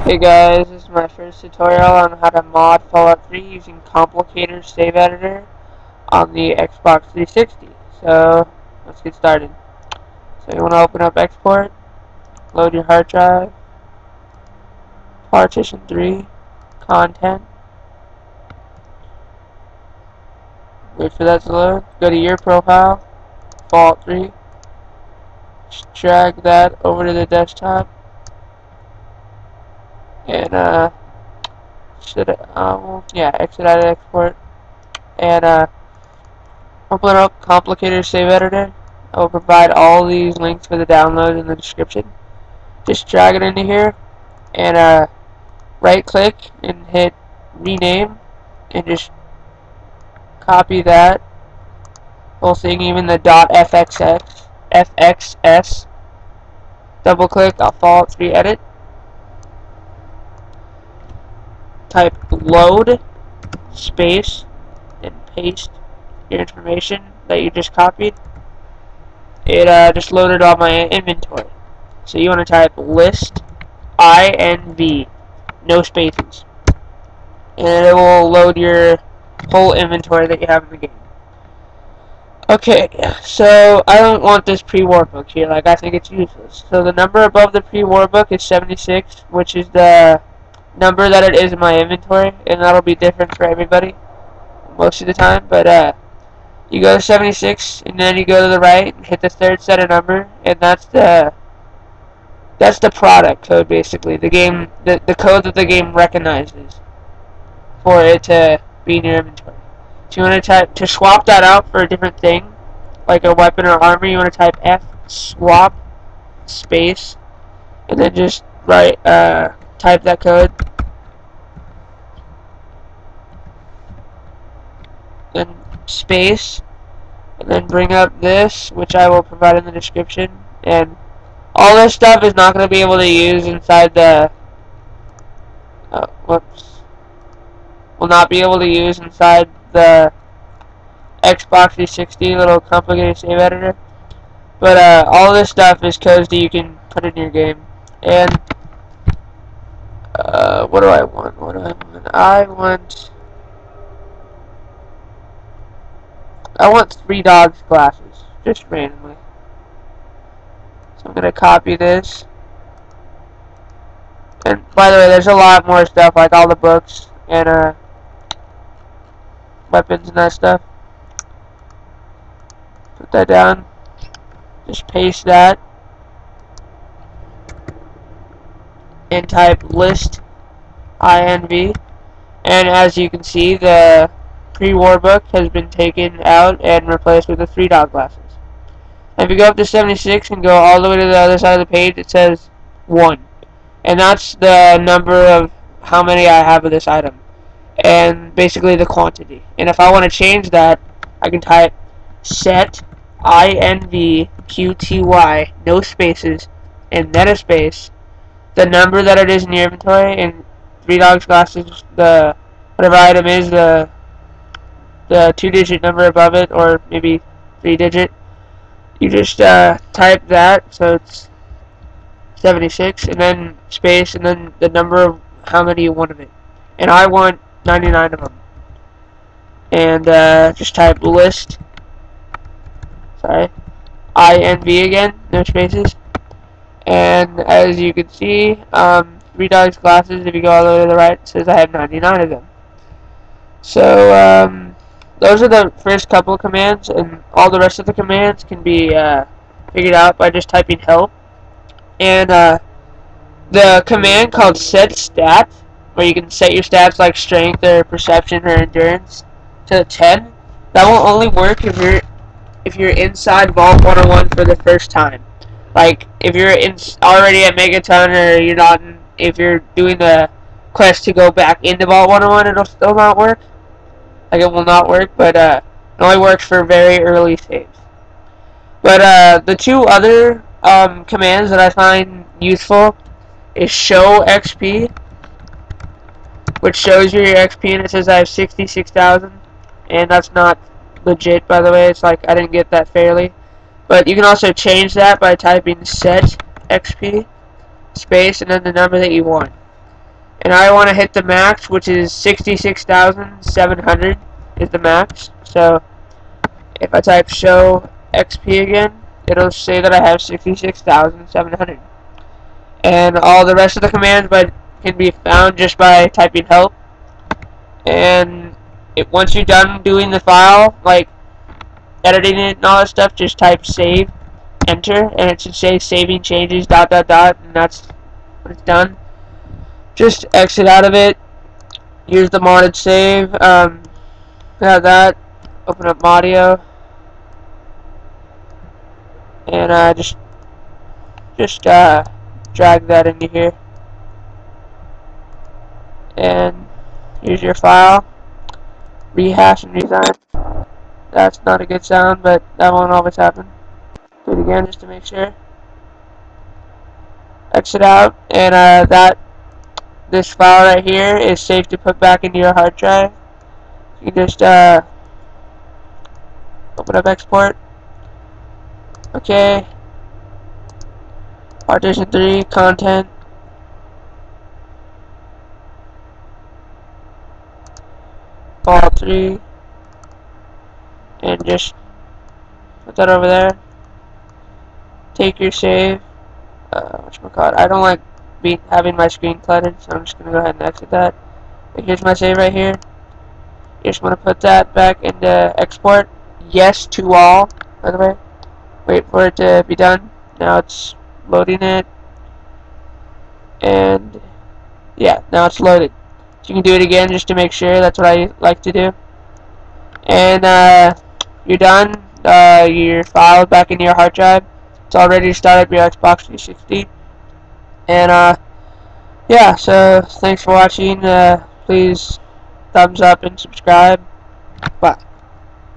Hey guys, this is my first tutorial on how to mod Fallout 3 using Complicator save editor on the Xbox 360. So, let's get started. So you want to open up Xport, load your hard drive, partition 3, content, wait for that to load, go to your profile, Fallout 3, just drag that over to the desktop, and exit out of Export, and open up Complicator save editor. I will provide all these links for the download in the description. Just drag it into here and right click and hit rename and just copy that whole thing, even the .fxs. Double click on Fallout 3 edit. Type load space and paste your information that you just copied. It just loaded on my inventory. So you want to type list INV, no spaces, and it will load your whole inventory that you have in the game. Okay, so I don't want this pre-war book here. Like, I think it's useless. So the number above the pre-war book is 76, which is the number that it is in my inventory, and that'll be different for everybody most of the time. But you go to 76, and then you go to the right and hit the third set of number, and that's the product code, basically. The code that the game recognizes for it to be in your inventory. So you want to type, to swap that out for a different thing, like a weapon or armor, you want to type F swap space, and then just type that code. Then space, and then bring up this, which I will provide in the description. And all this stuff is not going to be able to use inside the will not be able to use inside the Xbox 360 little complicated save editor. But all this stuff is codes that you can put in your game. And what do I want? I want 3 dogs glasses, just randomly. So I'm gonna copy this. And by the way, there's a lot more stuff, like all the books and weapons and that stuff. Put that down. Just paste that. And type list INV. And as you can see, the pre-war book has been taken out and replaced with the 3 dog glasses. If you go up to 76 and go all the way to the other side of the page, it says 1. And that's the number of how many I have of this item. And basically the quantity. And if I want to change that, I can type set INVQTY, no spaces, and meta space, the number that it is in your inventory, and 3 dogs glasses, the whatever item is, the 2-digit number above it, or maybe 3-digit. You just type that, so it's 76, and then space, and then the number of how many you want of it. And I want 99 of them. And just type list, INV again, no spaces. And as you can see, 3 dogs glasses, if you go all the way to the right, it says I have 99 of them. So, those are the first couple of commands, and all the rest of the commands can be figured out by just typing help. And the command called set stat, where you can set your stats like strength or perception or endurance to 10, that will only work if you're inside Vault 101 for the first time. Like, if you're already at Megaton, or you're not if you're doing the quest to go back into Vault 101, it'll still not work. Like, it will not work, but it only works for very early saves. But the 2 other commands that I find useful is show XP, which shows you your XP, and it says I have 66,000, and that's not legit, by the way. It's like I didn't get that fairly. But you can also change that by typing set XP space and then the number that you want. and I want to hit the max, which is 66,700 is the max. So if I type show XP again, it'll say that I have 66,700. And all the rest of the commands can be found just by typing help. And once you're done doing the file, like editing it and all that stuff, just type save, enter, and it should say saving changes, ... and that's when it's done. Just exit out of it. Use the modded save. Have that. Open up Modio, and just drag that into here, and here's your file. Rehash and resign. That's not a good sound, but that won't always happen. Do it again just to make sure. Exit out, and this file right here is safe to put back into your hard drive. You can just open up Xport. Okay. Partition 3, content. File 3. And just put that over there. Take your save. Whatchamacallit? I don't like having my screen cluttered, so I'm just going to go ahead and exit that. But here's my save right here. You just want to put that back into Xport. Yes to all, by the way. Wait for it to be done. Now it's loading it. And yeah, now it's loaded. So you can do it again just to make sure. That's what I like to do. And you're done. Your file back into your hard drive. It's already started your Xbox 360. And yeah, so thanks for watching. Please thumbs up and subscribe. Bye.